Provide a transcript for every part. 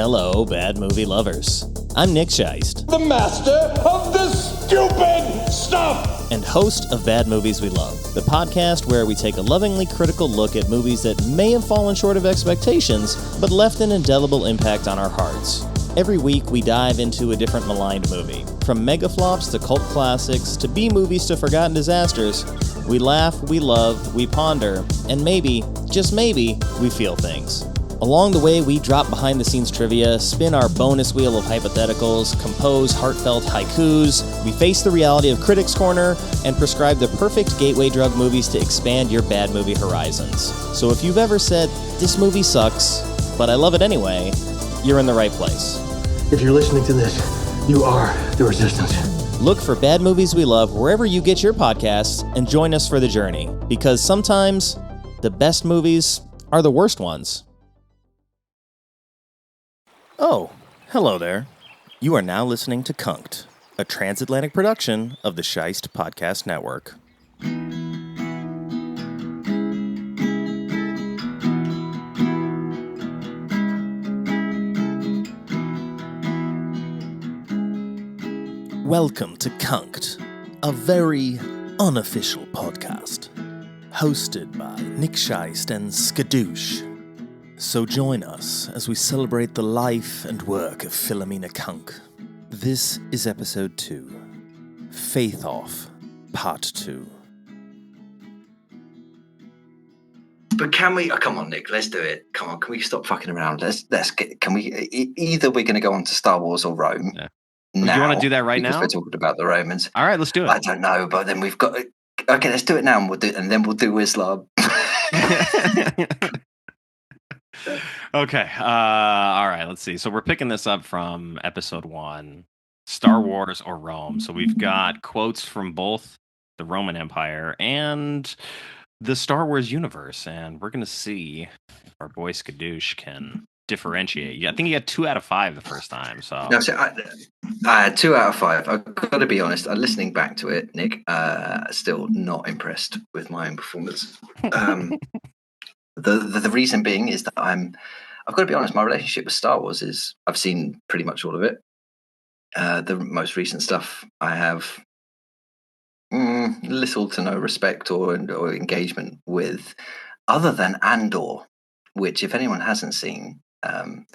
Hello, bad movie lovers. I'm Nick Scheist, the master of this stupid stuff, and host of Bad Movies We Love, the podcast where we take a lovingly critical look at movies that may have fallen short of expectations, but left an indelible impact on our hearts. Every week, we dive into a different maligned movie. From mega flops to cult classics to B-movies to forgotten disasters, we laugh, we love, we ponder, and maybe, just maybe, we feel things. Along the way, we drop behind-the-scenes trivia, spin our bonus wheel of hypotheticals, compose heartfelt haikus, we face the reality of Critics' Corner, and prescribe the perfect gateway drug movies to expand your bad movie horizons. So if you've ever said, this movie sucks, but I love it anyway, you're in the right place. If you're listening to this, you are the resistance. Look for Bad Movies We Love wherever you get your podcasts and join us for the journey. Because sometimes, the best movies are the worst ones. Oh, hello there. You are now listening to Cunk'd, a transatlantic production of the Scheist Podcast Network. Welcome to Cunk'd, a very unofficial podcast, hosted by Nick Scheist and Skadooosch. So join us as we celebrate the life and work of Philomena Cunk. This is episode 2, Faith Off, part 2. But can we? Oh, come on, Nick. Let's do it. Come on. Can we stop fucking around? Let's get. Can we? Either we're going to go on to Star Wars or Rome. Yeah. Now, do you want to do that right now? We're talking about the Romans. All right, let's do it. I don't know, but then we've got. Okay, let's do it now, and then we'll do Islam. Okay. All right. Let's see. So we're picking this up from episode 1, Star Wars or Rome. So we've got quotes from both the Roman Empire and the Star Wars universe, and we're going to see if our boy Skadooosch can differentiate. Yeah, I think he got 2 out of 5 the first time. So no, I had 2 out of 5. I've got to be honest. Listening back to it, Nick, still not impressed with my own performance. The reason being is that I've got to be honest. My relationship with Star Wars is I've seen pretty much all of it. The most recent stuff I have little to no respect or engagement with, other than Andor, which if anyone hasn't seen. The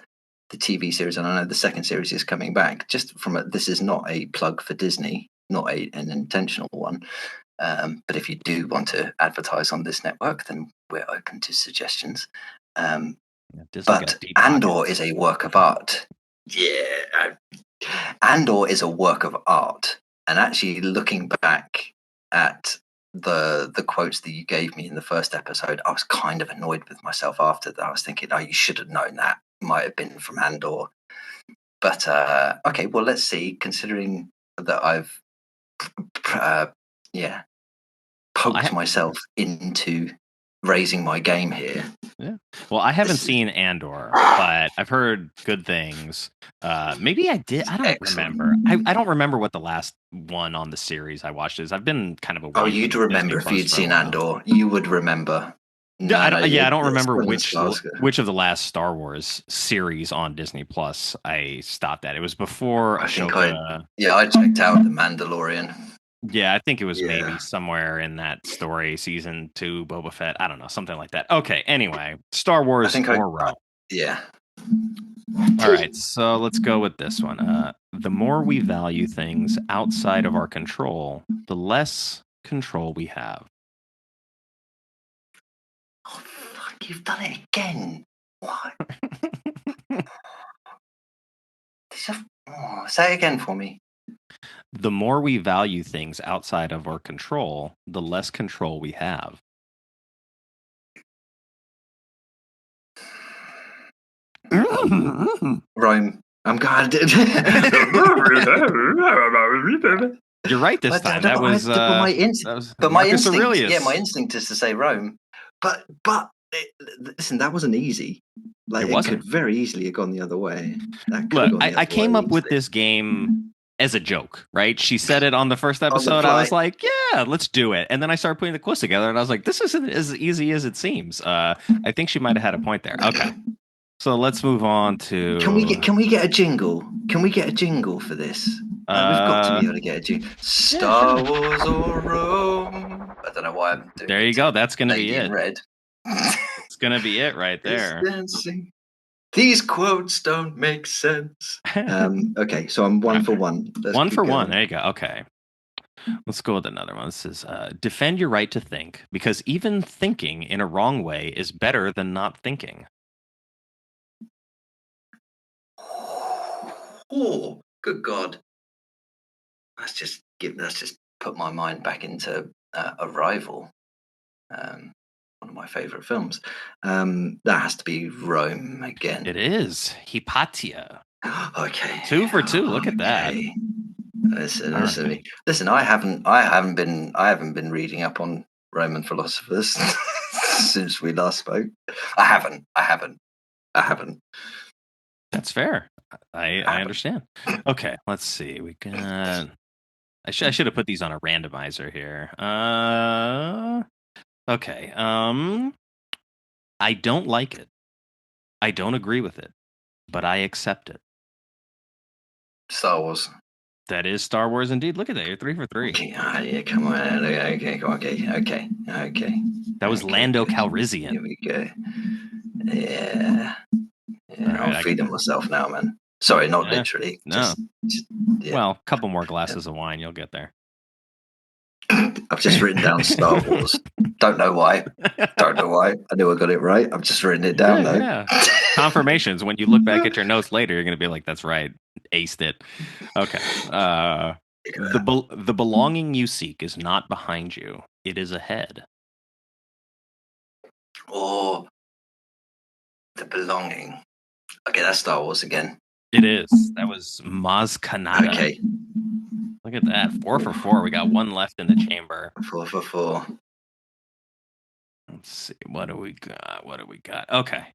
TV series, and I know the second series is coming back. Just this is not a plug for Disney, not an intentional one. But if you do want to advertise on this network, then we're open to suggestions. But Andor is a work of art. Yeah, Andor is a work of art. And actually, looking back at the quotes that you gave me in the first episode, I was kind of annoyed with myself after that. I was thinking, oh, you should have known that. Might have been from Andor. But okay, well, let's see. Considering that I've poked myself into raising my game here. Yeah. Well, I haven't seen Andor, but I've heard good things. Maybe I did. I don't remember. I don't remember what the last one on the series I watched is. I've been kind of away. Oh, you'd remember if you'd seen Andor. You would remember. I don't remember which of the last Star Wars series on Disney Plus I stopped at. It was before Ahsoka. I checked out The Mandalorian. Yeah, I think it was maybe somewhere in that story, season 2, Boba Fett. I don't know, something like that. Okay, anyway, Star Wars or Rome. Yeah. All right, so let's go with this one. The more we value things outside of our control, the less control we have. Oh, fuck, you've done it again. What? Say it again for me. The more we value things outside of our control, the less control we have. Rome. I'm glad. You're right this time. That was my Marcus instinct. Aurelius. Yeah, my instinct is to say Rome, but listen, that wasn't easy. Like it could very easily have gone the other way. Look, I came up with this game as a joke, right? She said it on the first episode. I was like, yeah, let's do it. And then I started putting the quiz together, and I was like, this isn't as easy as it seems. I think she might have had a point there. Okay. So let's move on to. Can we get a jingle? Can we get a jingle for this? We've got to be able to get a jingle. Star Wars or Rome. I don't know why I'm doing There it you go. to That's going to be Lady in it. Red. It's going to be it right there. Dancing. These quotes don't make sense. Okay, so I'm 1 for 1. Let's One keep for going. one. There you go. Okay. Let's go with another one. This is defend your right to think, because even thinking in a wrong way is better than not thinking. Oh, good God. Let's just put my mind back into Arrival. One of my favorite films. That has to be Rome again. It is Hypatia. Okay. 2 for 2. Look at that. Listen. I haven't been reading up on Roman philosophers since we last spoke. I haven't. That's fair. I understand. Okay, let's see. We got. I should have put these on a randomizer here. Okay. I don't like it. I don't agree with it, but I accept it. Star Wars. That is Star Wars indeed. Look at that. You're 3 for 3. Okay, yeah, come on. Okay. That was Lando Calrissian. Here we go. Yeah. Right, I'm feeding myself now, man. Sorry, not literally. No. Yeah. Well, a couple more glasses of wine, you'll get there. I've just written down Star Wars. Don't know why. I knew I got it right. I've just written it down, though. Yeah. Confirmations. When you look back at your notes later, you're going to be like, that's right. Aced it. Okay. The belonging you seek is not behind you. It is ahead. Oh, the belonging. Okay, that's Star Wars again. It is. That was Maz Kanata. Okay. Look at that. 4 for 4. We got one left in the chamber. 4 for 4. Let's see. What do we got? Okay.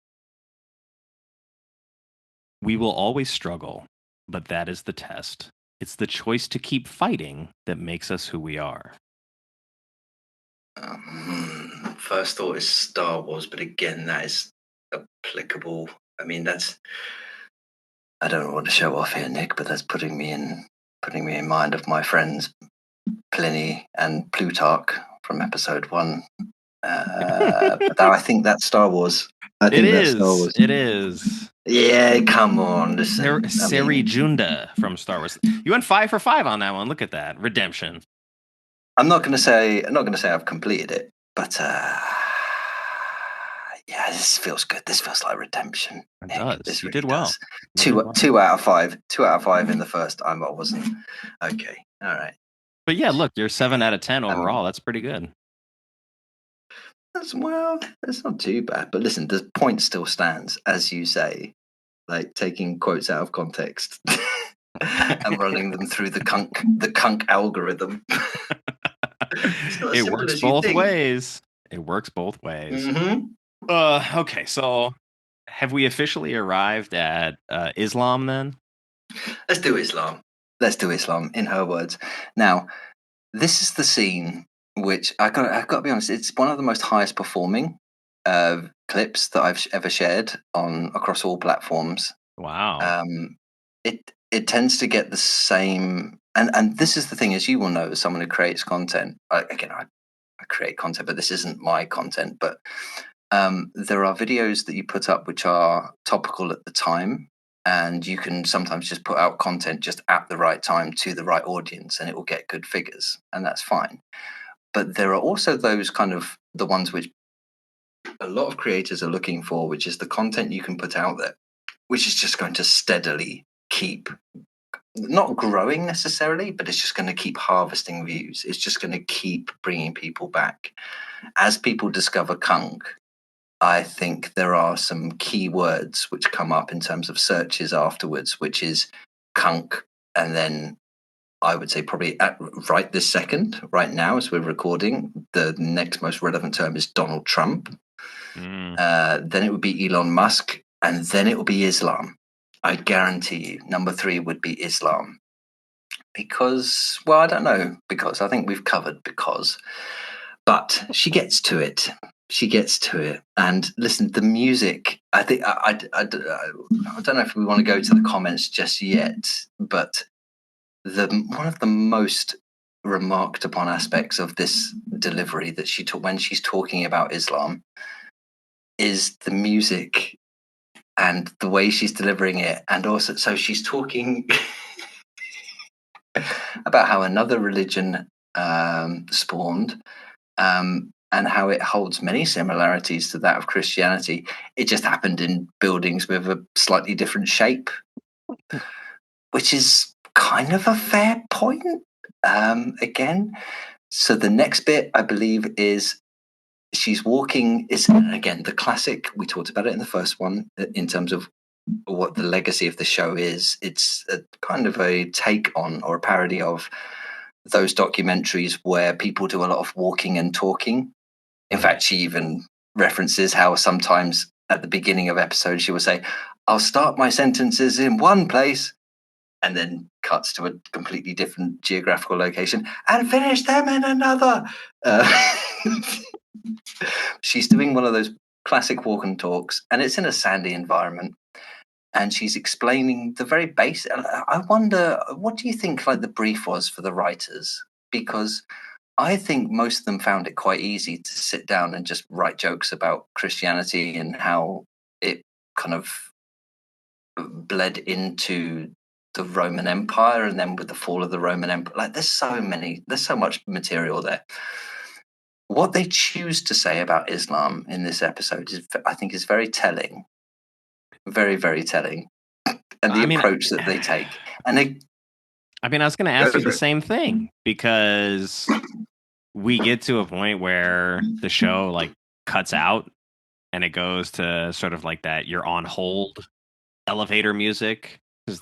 We will always struggle, but that is the test. It's the choice to keep fighting that makes us who we are. First thought is Star Wars, but again, that is applicable. I mean, I don't want to show off here, Nick, but that's putting me in mind of my friends Pliny and Plutarch from episode 1. But I think that's Star Wars. It is. Yeah, come on. Listen, Junda from Star Wars. You went 5 for 5 on that one. Look at that. Redemption. I'm not going to say I've completed it, but yeah, this feels good. This feels like redemption. It does. This you really did well. Does. Two out of 5. 2 out of 5 in the first time. I wasn't. Okay. All right. But yeah, look, you're 7 out of 10 overall. That's pretty good. That's not too bad. But listen, the point still stands, as you say, like taking quotes out of context and running them through the Cunk algorithm. It works both ways. Mm-hmm. Okay, so have we officially arrived at Islam then? Let's do Islam in her words. Now, this is the scene which I've got to be honest, it's one of the most highest performing clips that I've ever shared across all platforms. Wow. It tends to get the same, and this is the thing, as you will know, as someone who creates content. I create content, but this isn't my content. But there are videos that you put up which are topical at the time, and you can sometimes just put out content just at the right time to the right audience, and it will get good figures, and that's fine. But there are also those kind of the ones which a lot of creators are looking for, which is the content you can put out there, which is just going to steadily keep not growing necessarily, but it's just going to keep harvesting views. It's just going to keep bringing people back. As people discover Kunk, I think there are some key words which come up in terms of searches afterwards, which is Kunk, and then I would say probably right this second, right now as we're recording, the next most relevant term is Donald Trump. Then it would be Elon Musk, and then it would be Islam. I guarantee you, number 3 would be Islam. Because, well, I don't know, because I think we've covered because. But she gets to it. she gets to it. And listen, the music, I think, I don't know if we want to go to the comments just yet, but one of the most remarked upon aspects of this delivery that she took when she's talking about Islam is the music and the way she's delivering it. And also, so she's talking about how another religion spawned, and how it holds many similarities to that of Christianity. It just happened in buildings with a slightly different shape, which is kind of a fair point. Again, so the next bit, I believe, is she's walking. Is again the classic. We talked about it in the first one in terms of what the legacy of the show is. It's a kind of a take on or a parody of those documentaries where people do a lot of walking and talking. In fact, she even references how sometimes at the beginning of episodes she will say, "I'll start my sentences in one place," and then cuts to a completely different geographical location and finish them in another. She's doing one of those classic walk and talks, and it's in a sandy environment. And she's explaining the very basic. I wonder, what do you think like the brief was for the writers? Because I think most of them found it quite easy to sit down and just write jokes about Christianity and how it kind of bled into the Roman Empire, and then with the fall of the Roman Empire, like there's so much material there. What they choose to say about Islam in this episode I think is very telling. Very, very telling. And the approach that they take. And I was going to ask you the same thing, because we get to a point where the show like cuts out and it goes to sort of like that you're on hold elevator music, because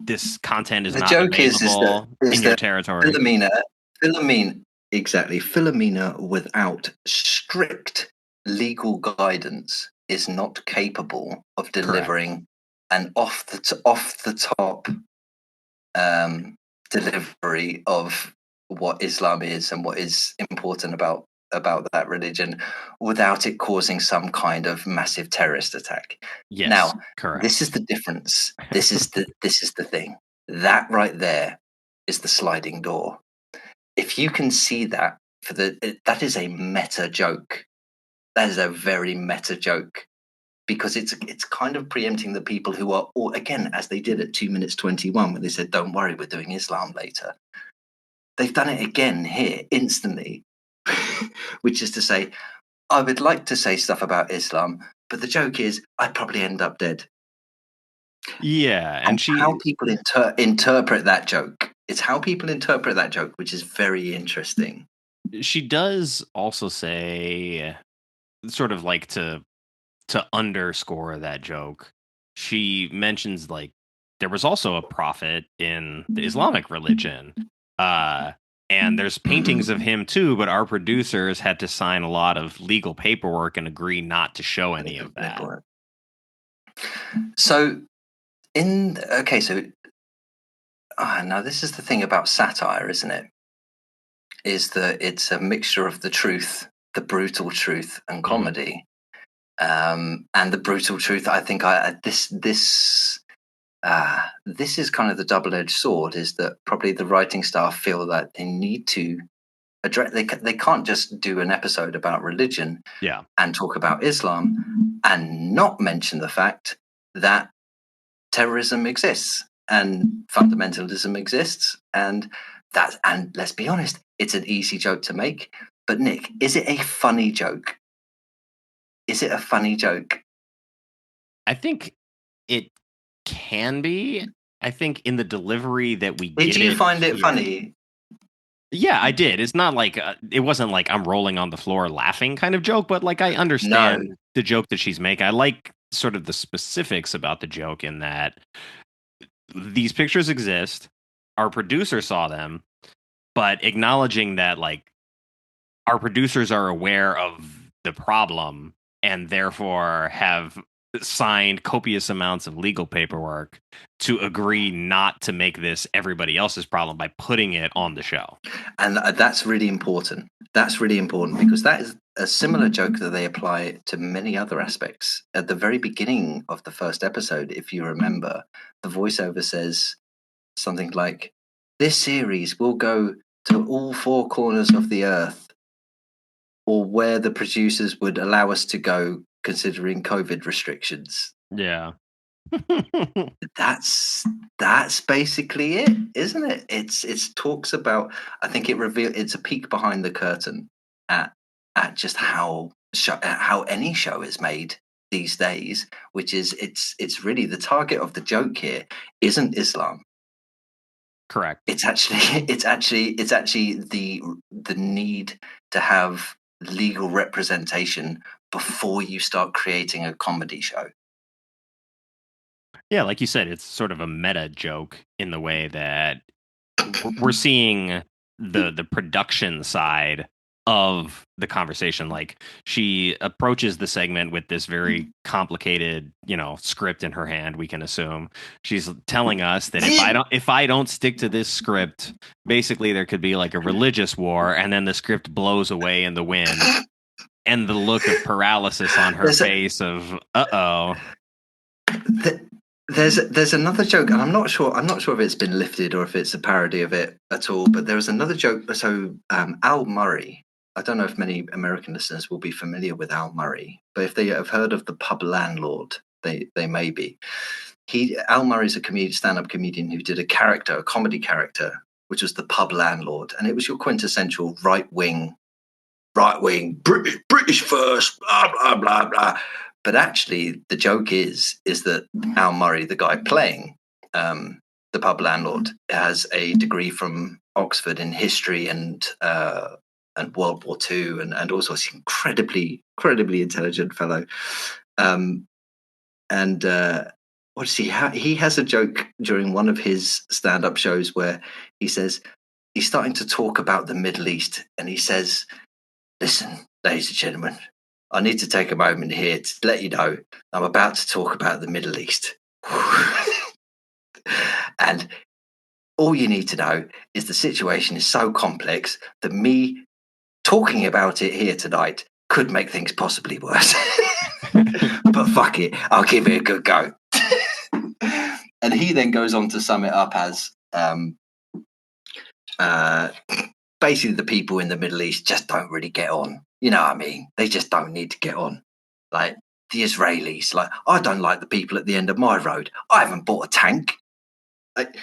this content is the not joke available is in your territory. Philomena, without strict legal guidance, is not capable of delivering an off the top delivery of what Islam is and what is important about that religion without it causing some kind of massive terrorist attack. Yes, now, correct. This is the difference. This is the thing. That right there is the sliding door. If you can see that, that is a meta joke. That is a very meta joke, because it's kind of preempting the people who are, or again, as they did at 2 minutes 21 when they said, "Don't worry, we're doing Islam later." They've done it again here instantly, which is to say, I would like to say stuff about Islam, but the joke is I'd probably end up dead. Yeah, and how people interpret that joke. It's how people interpret that joke, which is very interesting. She does also say, sort of like to underscore that joke, she mentions like there was also a prophet in the Islamic religion, and there's paintings of him too, but our producers had to sign a lot of legal paperwork and agree not to show any of that. So now this is the thing about satire, isn't it? Is that it's a mixture of the truth, the brutal truth, and comedy. And the brutal truth, I think, this is kind of the double-edged sword. Is that probably the writing staff feel that they need to address? They can't just do an episode about religion, and talk about Islam, and not mention the fact that terrorism exists and fundamentalism exists, and let's be honest, it's an easy joke to make. But Nick, is it a funny joke? Is it a funny joke? I think it can be. I think in the delivery that we did you find it funny? Yeah, I did. It's not like it wasn't like I'm rolling on the floor laughing kind of joke, but like I understand the joke that she's making. I like sort of the specifics about the joke, in that these pictures exist, our producer saw them, but acknowledging that like our producers are aware of the problem and therefore have signed copious amounts of legal paperwork to agree not to make this everybody else's problem by putting it on the show. And that's really important. That's really important because that is a similar joke that they apply to many other aspects. At the very beginning of the first episode, if you remember, the voiceover says something like, "This series will go to all four corners of the earth, or where the producers would allow us to go considering COVID restrictions." Yeah. That's basically it, isn't it? It's talks about, I think it's a peek behind the curtain at just how any show is made these days, which is it's really the target of the joke here isn't Islam. Correct. It's actually the need to have legal representation before you start creating a comedy show. Yeah, like you said, it's sort of a meta joke in the way that we're seeing the production side of the conversation. Like, she approaches the segment with this very complicated, script in her hand. We can assume she's telling us that if I don't stick to this script, basically there could be like a religious war, and then the script blows away in the wind, and the look of paralysis on her face of uh-oh. There's another joke, and I'm not sure if it's been lifted or if it's a parody of it at all, but there was another joke. So Al Murray, I don't know if many American listeners will be familiar with Al Murray, but if they have heard of the pub landlord, they may be. Al Murray's a stand-up comedian who did a comedy character, which was the pub landlord, and it was your quintessential right-wing, British first, blah, blah, blah, blah. But actually, the joke is that Al Murray, the guy playing the pub landlord, has a degree from Oxford in history and World War II, and also an incredibly intelligent fellow. What does he have? He has a joke during one of his stand-up shows where he says he's starting to talk about the Middle East, and he says, "Listen, ladies and gentlemen, I need to take a moment here to let you know I'm about to talk about the Middle East." And all you need to know is the situation is so complex that me talking about it here tonight could make things possibly worse. But fuck it, I'll give it a good go. And he then goes on to sum it up as basically the people in the Middle East just don't really get on. You know what I mean? They just don't need to get on. Like the Israelis, like, I don't like the people at the end of my road. I haven't bought a tank. Like,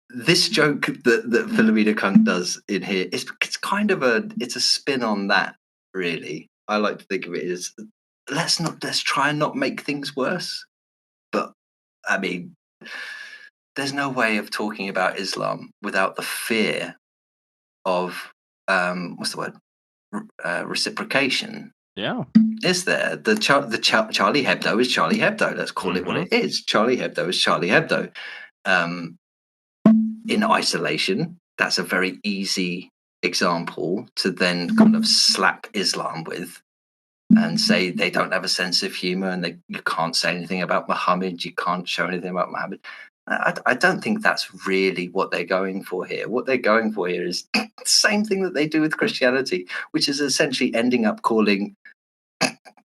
this joke that Philomena Cunk'd does in here, it's kind of a spin on that, really. I like to think of it as, let's try and not make things worse. But I mean, there's no way of talking about Islam without the fear of what's the word? Reciprocation. Yeah. Is there? The Charlie Hebdo is Charlie Hebdo. Let's call it what it is. Charlie Hebdo is Charlie Hebdo. In isolation, that's a very easy example to then kind of slap Islam with and say they don't have a sense of humor, and you can't say anything about Muhammad, you can't show anything about Muhammad. I don't think that's really what they're going for here. What they're going for here is the same thing that they do with Christianity, which is essentially ending up calling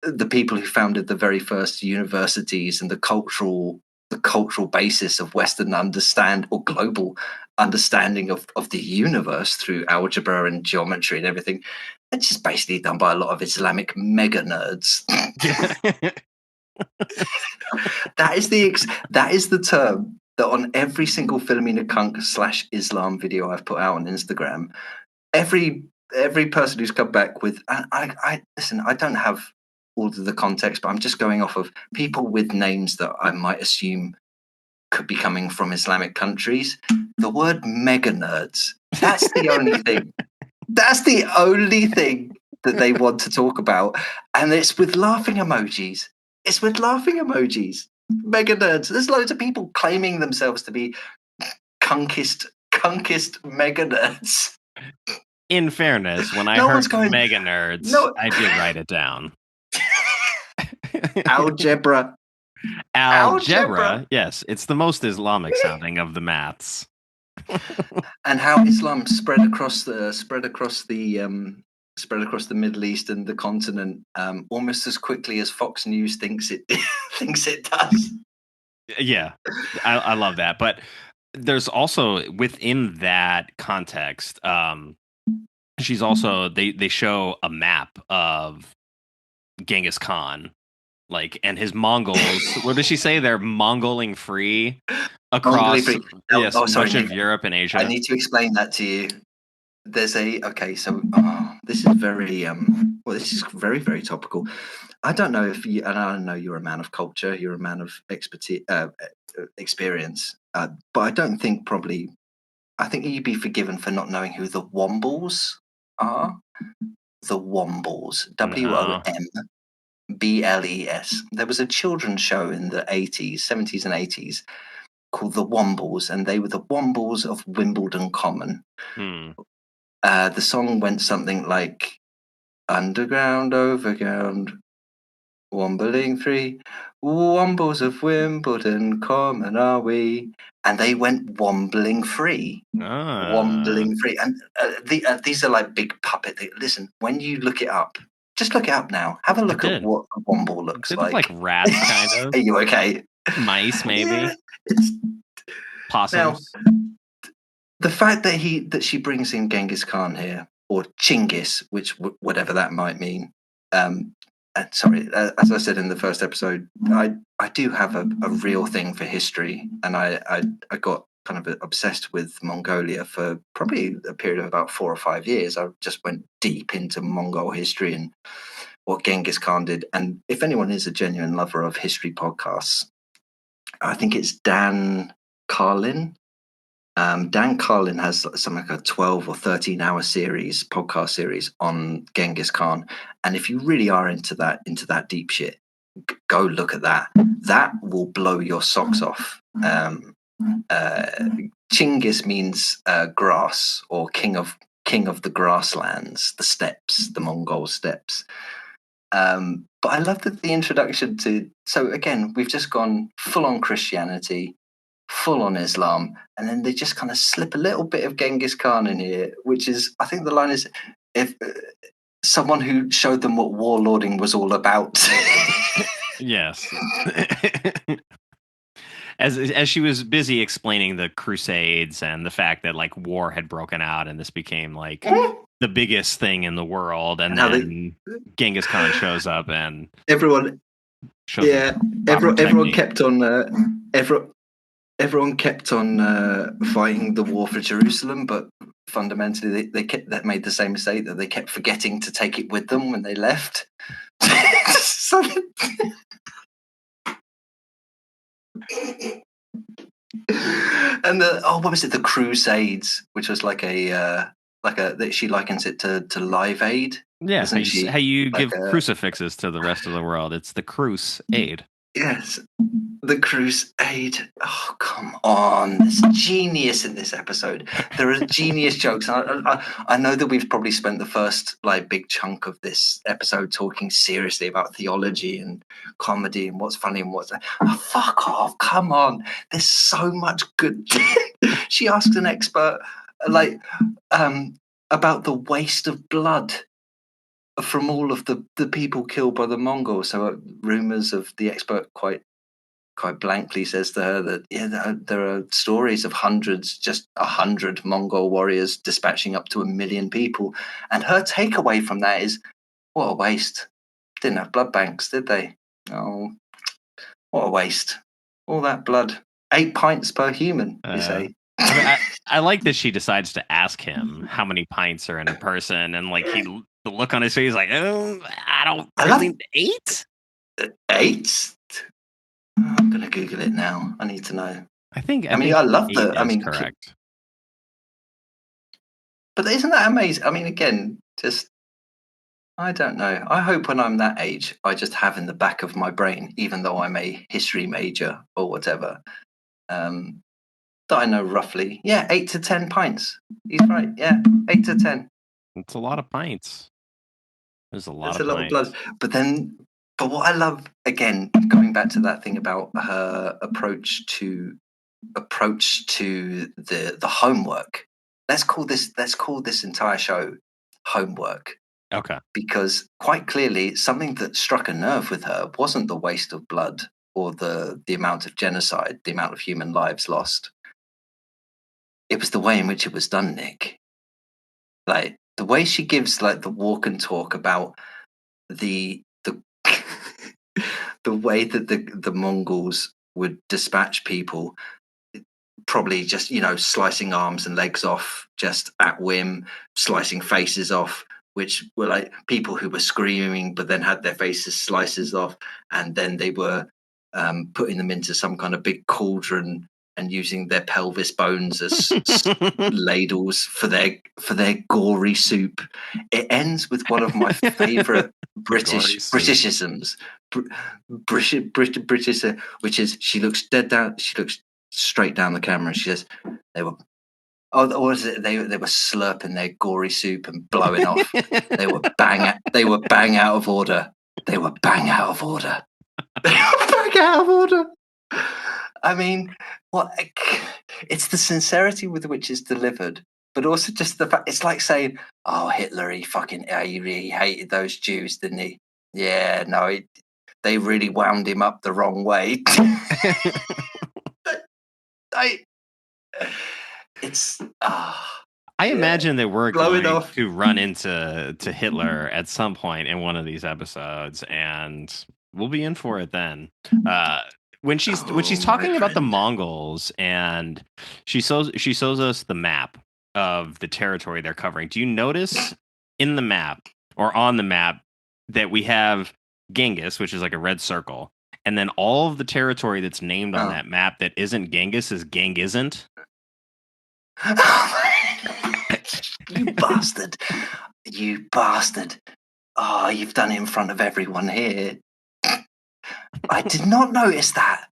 the people who founded the very first universities and the cultural basis of Western global understanding of the universe through algebra and geometry and everything. It's just basically done by a lot of Islamic mega nerds. That is the term that on every single Philomena Cunk'd /Islam video I've put out on Instagram, every person who's come back with, I listen, I don't have all of the context, but I'm just going off of people with names that I might assume could be coming from Islamic countries. The word mega nerds, that's the only thing. That's the only thing that they want to talk about. And it's with laughing emojis. Mega nerds. There's loads of people claiming themselves to be cunkist mega nerds. In fairness, when I heard mega nerds, I did write it down. Algebra. Algebra. Yes, it's the most Islamic sounding of the maths. And how Islam spread across the Middle East and the continent almost as quickly as Fox News thinks it does. Yeah, I love that. But there's also within that context, she's also they show a map of Genghis Khan, and his Mongols. What does she say? They're Mongoling free across much of Europe and Asia. I need to explain that to you. There's this is very this is very, very topical. I don't know if you, and I know you're a man of culture, you're a man of expertise, experience, but I don't think I think you'd be forgiven for not knowing who the Wombles are. The Wombles, WOMBLES. There was a children's show in the 70s and 80s called The Wombles, and they were the Wombles of Wimbledon Common. The song went something like underground, overground, wombling free, wombles of Wimbledon Common are we, and they went wombling free. Wombling free. And these are like big puppet things. Listen, when you look it up, just look it up now. Have a look at what a womble looks like. Like rats, kind of. Are you okay? Mice, maybe. Yeah, possums. Now, the fact that she brings in Genghis Khan here, or Chinggis, which whatever that might mean. Sorry, as I said in the first episode, I do have a real thing for history, and I got kind of obsessed with Mongolia for probably a period of about 4 or 5 years. I just went deep into Mongol history and what Genghis Khan did. And if anyone is a genuine lover of history podcasts, I think it's Dan Carlin. Dan Carlin has something like a 12 or 13 hour podcast series on Genghis Khan. And if you really are into that deep shit, go look at that. That will blow your socks off. Chinggis means grass, or king of the grasslands, the steppes, the Mongol steppes. But I love the introduction to. So again, we've just gone full on Christianity, full on Islam, and then they just kind of slip a little bit of Genghis Khan in here, which is, I think the line is, if someone who showed them what warlording was all about. Yes. As she was busy explaining the Crusades and the fact that war had broken out and this became the biggest thing in the world, and then Genghis Khan shows up and everyone kept on fighting the war for Jerusalem, but fundamentally they made the same mistake, that they kept forgetting to take it with them when they left. And what was it? The Crusades, which was that she likens it to Live Aid. Yeah, how you give crucifixes to the rest of the world. It's the Crusade. Yes, the Crusade. Oh, come on. There's genius in this episode. There are genius jokes. I know that we've probably spent the first big chunk of this episode talking seriously about theology and comedy and what's funny and what's... Oh, fuck off. Come on. There's so much good... She asks an expert about the waste of blood from all of the people killed by the Mongols. So rumors of the expert quite blankly says to her that there are stories of just 100 Mongol warriors dispatching up to 1 million people, and her takeaway from that is, what a waste. Didn't have blood banks, did they? Oh, what a waste. All that blood. 8 pints per human, you say. I like that she decides to ask him how many pints are in a person, and the look on his face, I don't really... 8? 8? I'm gonna Google it now. I need to know. I love that. Correct. But isn't that amazing? Again, just I don't know. I hope when I'm that age, I just have in the back of my brain, even though I'm a history major or whatever, that I know roughly. Yeah, 8 to 10 pints. He's right. Yeah, 8 to 10. It's a lot of pints. There's a lot of blood. But then But what I love, again, going back to that thing about her approach to the homework. Let's call this entire show homework, Okay. because quite clearly something that struck a nerve with her wasn't the waste of blood or the amount of genocide, the amount of human lives lost. It was the way in which it was done, Nick. Like the way she gives like the walk and talk about the the way that the Mongols would dispatch people, probably just, slicing arms and legs off just at whim, slicing faces off, which were like people who were screaming but then had their faces slices off, and then they were putting them into some kind of big cauldron and using their pelvis bones as ladles for their gory soup. It ends with one of my favorite Britishisms, British, which is she looks straight down the camera and she says, they were, oh, what was it? They were slurping their gory soup and blowing off. They were bang out of order. They were bang out of order. They were bang out of order. I mean, it's the sincerity with which it's delivered, but also just the fact it's like saying, "Oh, Hitler, he really hated those Jews, didn't he? Yeah, no, they really wound him up the wrong way." I imagine that we're going to run into Hitler at some point in one of these episodes, and we'll be in for it then. When she's talking about the Mongols, and she shows us the map of the territory they're covering. Do you notice in the map or on the map that we have Genghis, which is like a red circle, and then all of the territory that's named on that map that isn't Genghis is Gang isn't? You bastard. You bastard. Oh, you've done it in front of everyone here. I did not notice that.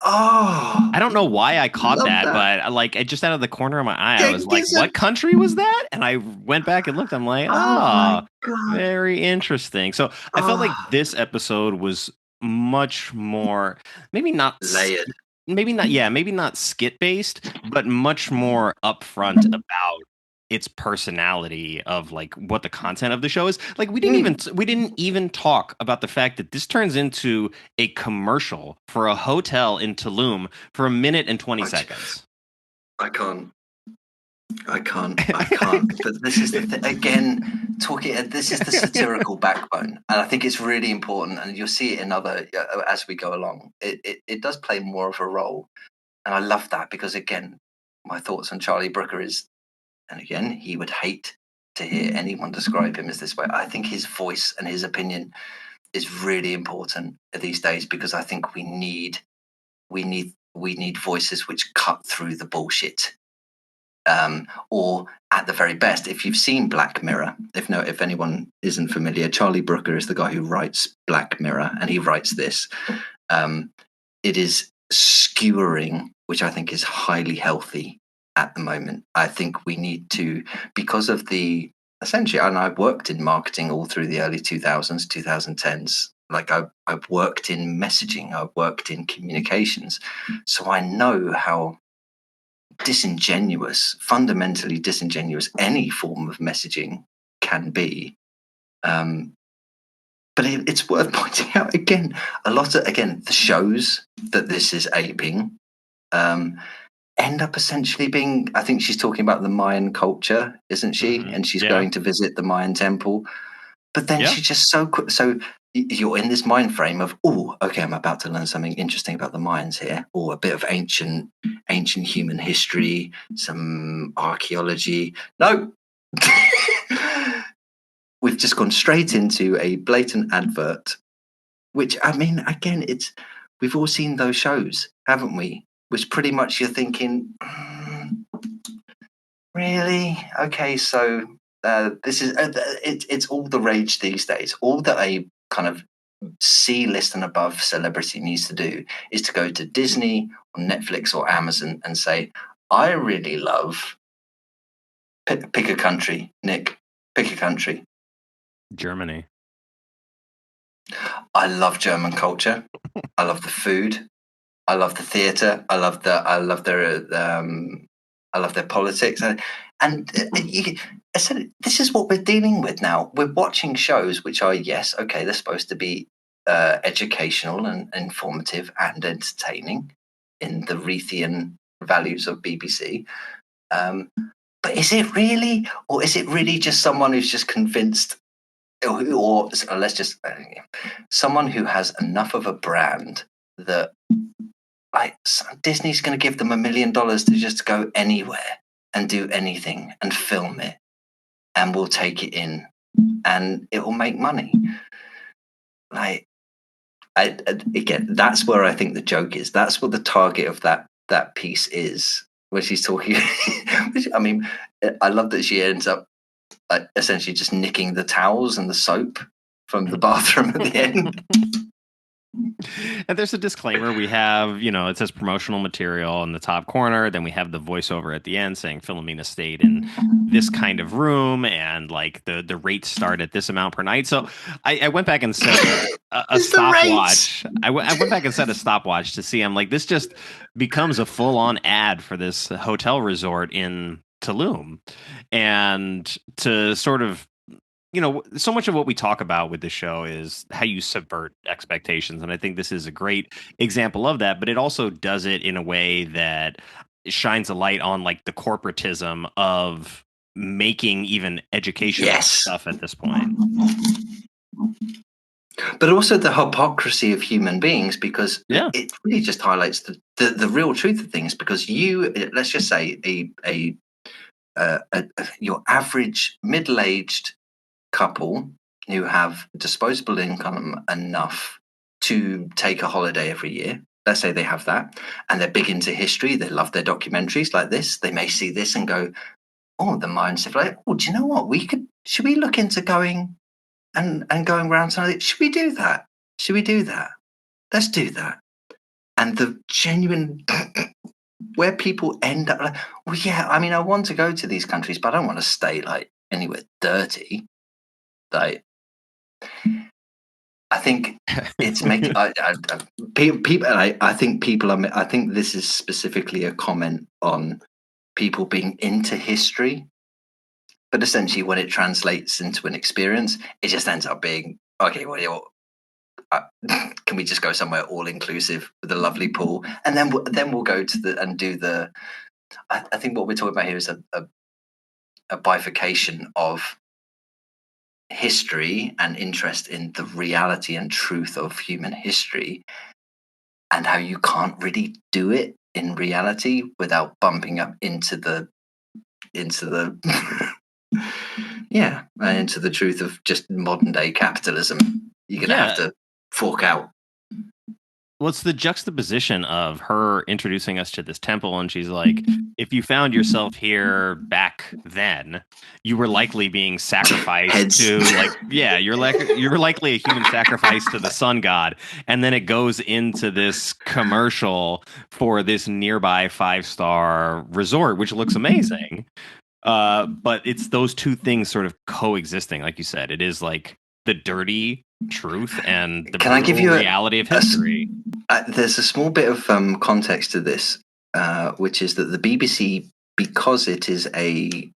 Oh, I don't know why I caught that, but like just out of the corner of my eye, I was like, what country was that? And I went back and looked. I'm like, very interesting. So I felt like this episode was much more, maybe not layered. Maybe not skit based, but much more upfront about its personality of like what the content of the show is. Like we didn't even talk about the fact that this turns into a commercial for a hotel in Tulum for 1 minute and 20 seconds. I can't. But this is again talking. This is the satirical backbone, and I think it's really important. And you'll see it in other as we go along. It does play more of a role, and I love that because again, my thoughts on Charlie Brooker is, and again, he would hate to hear anyone describe him as this way. I think his voice and his opinion is really important these days because I think we need voices which cut through the bullshit. Or at the very best, if you've seen Black Mirror, if anyone isn't familiar, Charlie Brooker is the guy who writes Black Mirror, and he writes this. It is skewering, which I think is highly healthy at the moment. I think we need to, because of essentially, and I've worked in marketing all through the early 2000s, 2010s. Like I've worked in messaging, I've worked in communications. So I know how fundamentally disingenuous any form of messaging can be. But it's worth pointing out again, the shows that this is aping end up essentially being, I think she's talking about the Mayan culture, isn't she? Mm-hmm. And she's going to visit the Mayan temple. But then she's just so you're in this mind frame of, oh, okay, I'm about to learn something interesting about the Mayans here, or a bit of ancient human history, some archaeology. No. We've just gone straight into a blatant advert, which, I mean, again, we've all seen those shows, haven't we? Which pretty much you're thinking, really? Okay, so this is it's all the rage these days. All that a kind of C-list and above celebrity needs to do is to go to Disney or Netflix or Amazon and say, I really love, pick a country, Nick, pick a country. Germany. I love German culture. I love the food. I love the theatre. I love their politics. I said, this is what we're dealing with now. We're watching shows which are, yes, okay, they're supposed to be educational and informative and entertaining in the Reithian values of BBC. But is it really? Or is it really just someone who's just convinced, or let's just, someone who has enough of a brand that Disney's going to give them $1 million to just go anywhere and do anything and film it, and we'll take it in, and it will make money. Like, again, that's where I think the joke is. That's what the target of that piece is, where she's talking. I mean, I love that she ends up essentially just nicking the towels and the soap from the bathroom at the end. And there's a disclaimer. We have, it says promotional material in the top corner. Then we have the voiceover at the end saying Philomena stayed in this kind of room, and like the rates start at this amount per night. So I went back and set a stopwatch. I went back and set a stopwatch to see. I'm like, this just becomes a full on ad for this hotel resort in Tulum, and to sort of, so much of what we talk about with the show is how you subvert expectations. And I think this is a great example of that, but it also does it in a way that shines a light on like the corporatism of making even educational stuff at this point. But also the hypocrisy of human beings, because it really just highlights the real truth of things. Because let's just say your average middle-aged couple who have disposable income enough to take a holiday every year. Let's say they have that, and they're big into history. They love their documentaries like this. They may see this and go, "Oh, the mindset, like, oh, do you know what? Should we look into going and going around something? Should we do that? Should we do that? Let's do that." And the genuine where people end up like, "Well, yeah, I mean, I want to go to these countries, but I don't want to stay like anywhere dirty." Like, I think it's making people. I think people are. I think this is specifically a comment on people being into history, but essentially, when it translates into an experience, it just ends up being okay. Well, can we just go somewhere all inclusive with a lovely pool, and then we'll go to and do the. I think what we're talking about here is a bifurcation of history and interest in the reality and truth of human history, and how you can't really do it in reality without bumping up into the into the truth of just modern day capitalism. You're gonna have to fork out. Well, it's the juxtaposition of her introducing us to this temple, and she's like, if you found yourself here back then, you were likely being sacrificed to, like, you're likely a human sacrifice to the sun god. And then it goes into this commercial for this nearby 5-star resort, which looks amazing. But it's those two things sort of coexisting. Like you said, it is like the dirty truth and the Can I give you reality of history. There's a small bit of context to this, which is that the BBC, because it is a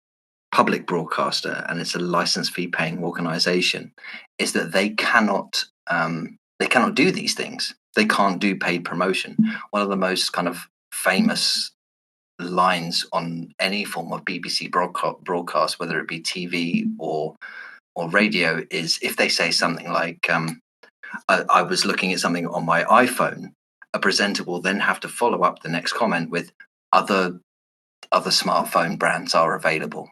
public broadcaster and it's a license fee paying organization, is that they cannot do these things. They can't do paid promotion. One of the most kind of famous lines on any form of BBC broadcast, whether it be TV or radio, is if they say something like, I was looking at something on my iPhone, a presenter will then have to follow up the next comment with other smartphone brands are available,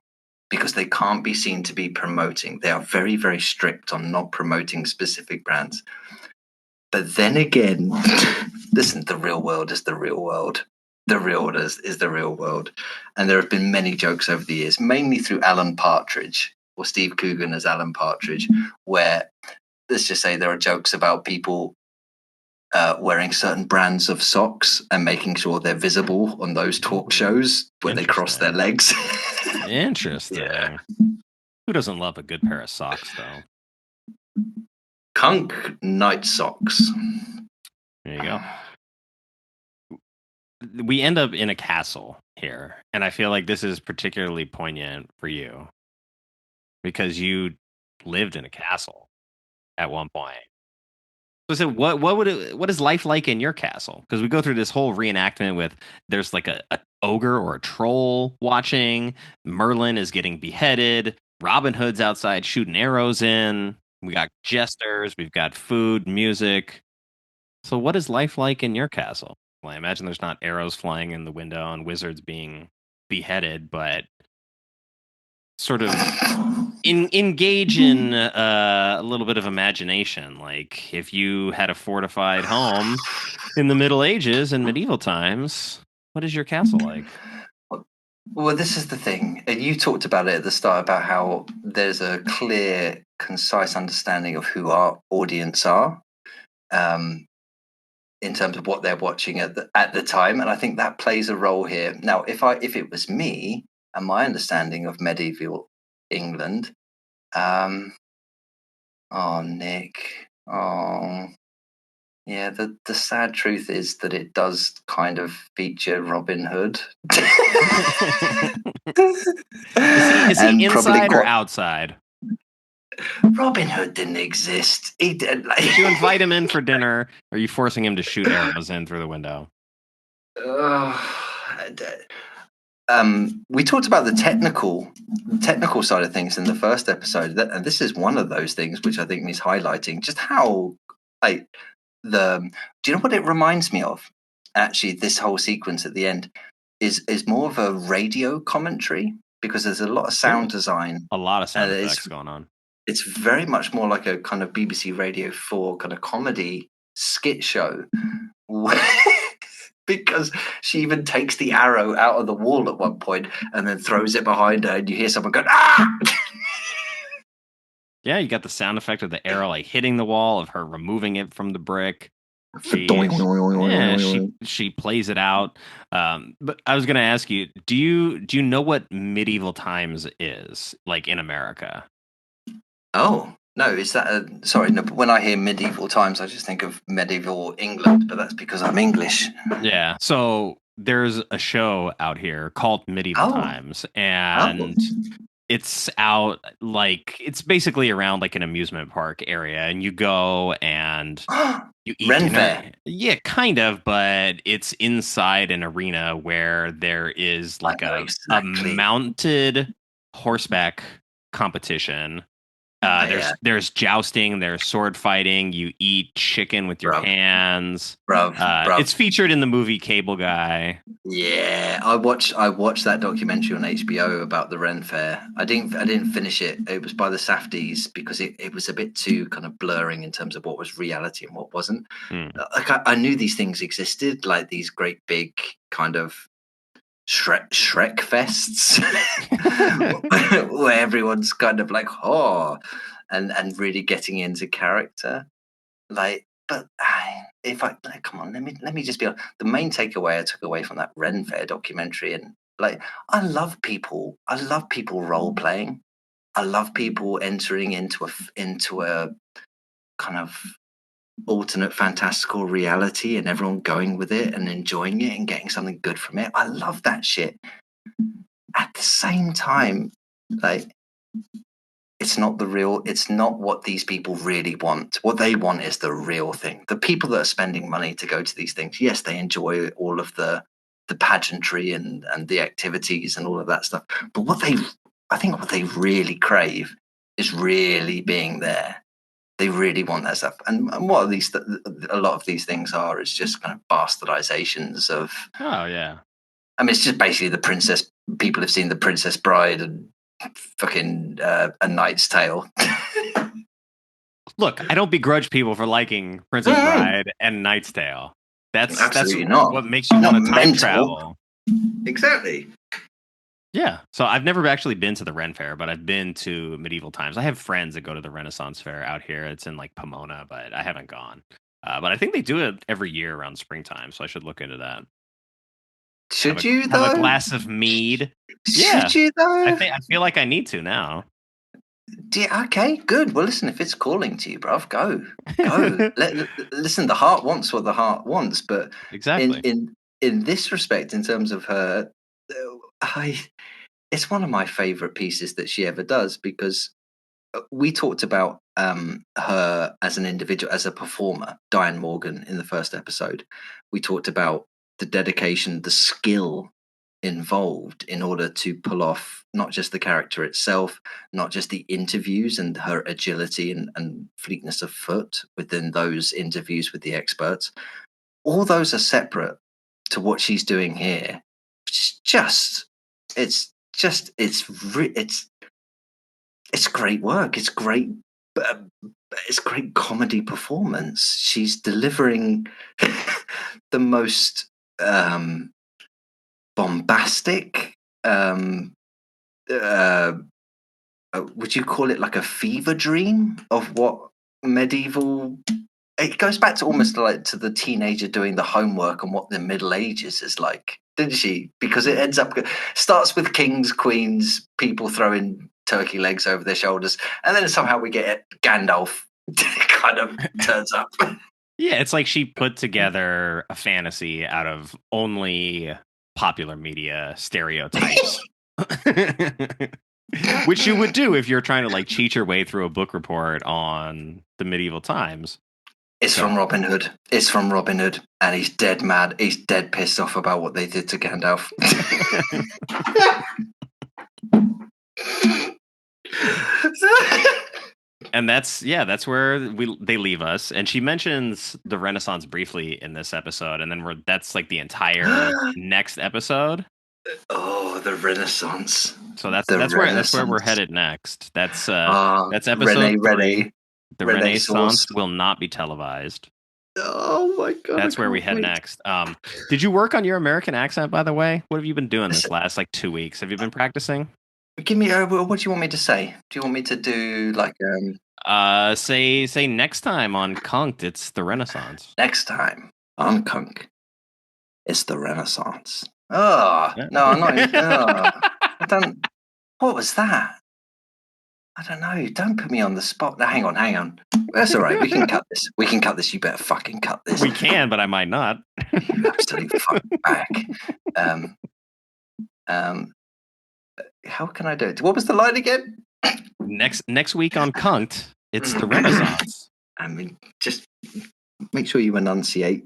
because they can't be seen to be promoting. They are very, very strict on not promoting specific brands. But then again, listen, the real world is the real world. The real world is the real world. And there have been many jokes over the years, mainly through Alan Partridge, or Steve Coogan as Alan Partridge, where, let's just say, there are jokes about people wearing certain brands of socks and making sure they're visible on those talk shows when they cross their legs. Interesting. Yeah. Who doesn't love a good pair of socks, though? Cunk Night Socks. There you go. We end up in a castle here, and I feel like this is particularly poignant for you because you lived in a castle at one point. So what is life like in your castle? Because we go through this whole reenactment with there's like a ogre or a troll watching. Merlin is getting beheaded. Robin Hood's outside shooting arrows in. We got jesters. We've got food, music. So what is life like in your castle? Well, I imagine there's not arrows flying in the window and wizards being beheaded, but sort of engage in a little bit of imagination. Like if you had a fortified home in the Middle Ages and medieval times, what is your castle like? Well, this is the thing. And you talked about it at the start about how there's a clear, concise understanding of who our audience are, in terms of what they're watching at the time, and I think that plays a role here. Now, if it was me and my understanding of medieval England, oh, Nick, oh, yeah, the sad truth is that it does kind of feature Robin Hood. Is he inside or outside? Robin Hood didn't exist. He did. Did you invite him in for dinner, or are you forcing him to shoot arrows in through the window? We talked about the technical side of things in the first episode, and this is one of those things which I think needs highlighting. Just how, do you know what it reminds me of? Actually, this whole sequence at the end is more of a radio commentary, because there's a lot of sound design, a lot of sound effects going on. It's very much more like a kind of BBC Radio 4 kind of comedy skit show, because she even takes the arrow out of the wall at one point and then throws it behind her, and you hear someone go, "Ah!" Yeah, you got the sound effect of the arrow like hitting the wall, of her removing it from the brick. She plays it out. But I was going to ask you, do you know what medieval times is like in America? Oh, no, is that sorry, no, but when I hear medieval times, I just think of medieval England, but that's because I'm English. Yeah, so there's a show out here called Medieval Times, and it's out, like, it's basically around like an amusement park area, and you go and you eat Ren dinner. Fair. Yeah, kind of, but it's inside an arena where there is like a mounted horseback competition. There's jousting, there's sword fighting. You eat chicken with your hands. It's featured in the movie Cable Guy. Yeah, I watched that documentary on HBO about the Ren Fair. I didn't finish it. It was by the Safdies, because it was a bit too kind of blurring in terms of what was reality and what wasn't. Like I knew these things existed, like these great big kind of Shrek fests where everyone's kind of like, oh, and really getting into character. Like, but if I come on, let me just be honest. The main takeaway I took away from that Ren Fair documentary, and like, I love people role playing. I love people entering into a kind of alternate fantastical reality, and everyone going with it and enjoying it and getting something good from it. I love that shit. At the same time, like, it's not what these people really want. What they want is the real thing. The people that are spending money to go to these things, yes, they enjoy all of the pageantry and the activities and all of that stuff. But I think what they really crave is really being there. They really want that stuff. And what a lot of these things are is just kind of bastardizations of. Oh, yeah. I mean, it's just basically the princess. People have seen The Princess Bride and fucking A Knight's Tale. Look, I don't begrudge people for liking Princess Bride and Knight's Tale. That's not what makes you want to time travel. Exactly. Yeah. So I've never actually been to the Ren Fair, but I've been to Medieval Times. I have friends that go to the Renaissance Fair out here. It's in like Pomona, but I haven't gone. But I think they do it every year around springtime, so I should look into that. Should have a glass of mead? Should you though? I feel like I need to now. Okay, good. Well, listen, if it's calling to you, bruv, go. Listen, the heart wants what the heart wants, but Exactly. in this respect, in terms of her, it's one of my favorite pieces that she ever does, because we talked about her as an individual, as a performer, Diane Morgan, in the first episode. We talked about the dedication, the skill involved in order to pull off not just the character itself, not just the interviews and her agility and fleetness of foot within those interviews with the experts. All those are separate to what she's doing here. It's great work. It's great comedy performance. She's delivering the most bombastic, would you call it like a fever dream of what medieval? It goes back to almost like to the teenager doing the homework and what the Middle Ages is like, didn't she? Because it starts with kings, queens, people throwing turkey legs over their shoulders, and then somehow we get Gandalf kind of turns up. Yeah, it's like she put together a fantasy out of only popular media stereotypes. Which you would do if you're trying to like cheat your way through a book report on the medieval times. It's from Robin Hood. It's from Robin Hood, and he's dead mad. He's dead pissed off about what they did to Gandalf. And that's where they leave us. And she mentions the Renaissance briefly in this episode, and then that's like the entire next episode. Oh, the Renaissance. So that's where we're headed next. That's episode 3. The Renaissance will not be televised. Oh my god! That's where we head next. Did you work on your American accent, by the way? What have you been doing this last like 2 weeks? Have you been practicing? Give me what do you want me to say? Do you want me to do like say next time on Cunk'd, it's the Renaissance. Next time on Cunk'd, it's the Renaissance. Oh no, I'm not. I don't. What was that? I don't know. Don't put me on the spot. No, hang on. That's all right. We can cut this. You better fucking cut this. We can, but I might not. You absolute fucking back. How can I do it? What was the line again? Next week on Cunk'd, it's the Renaissance. I mean, just make sure you enunciate.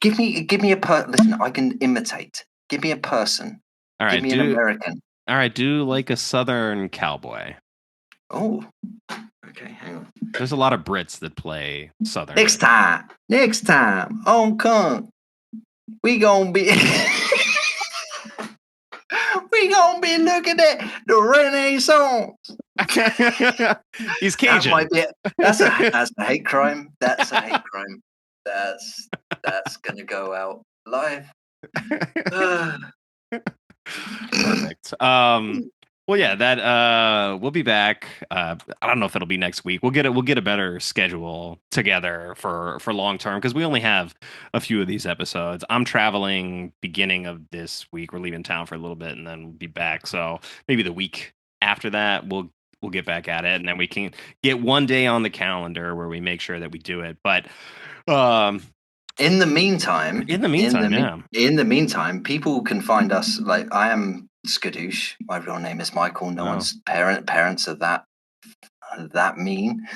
Give me a listen, I can imitate. Give me a person. All right, give me an American. All right, do like a Southern cowboy. Oh, okay, hang on. There's a lot of Brits that play Southern. Next time on Cunk'd, we gonna be looking at the Renaissance. He's Cajun. That's a hate crime. That's a hate crime. That's gonna go out live. Perfect. Well, yeah, that we'll be back. I don't know if it'll be next week. We'll get a better schedule together for long term, because we only have a few of these episodes. I'm traveling beginning of this week. We're leaving town for a little bit, and then we'll be back. So maybe the week after that, we'll get back at it, and then we can get one day on the calendar where we make sure that we do it. But in the meantime, people can find us. Like, I am Skadooosch. My real name is Michael. No one's parents are that mean.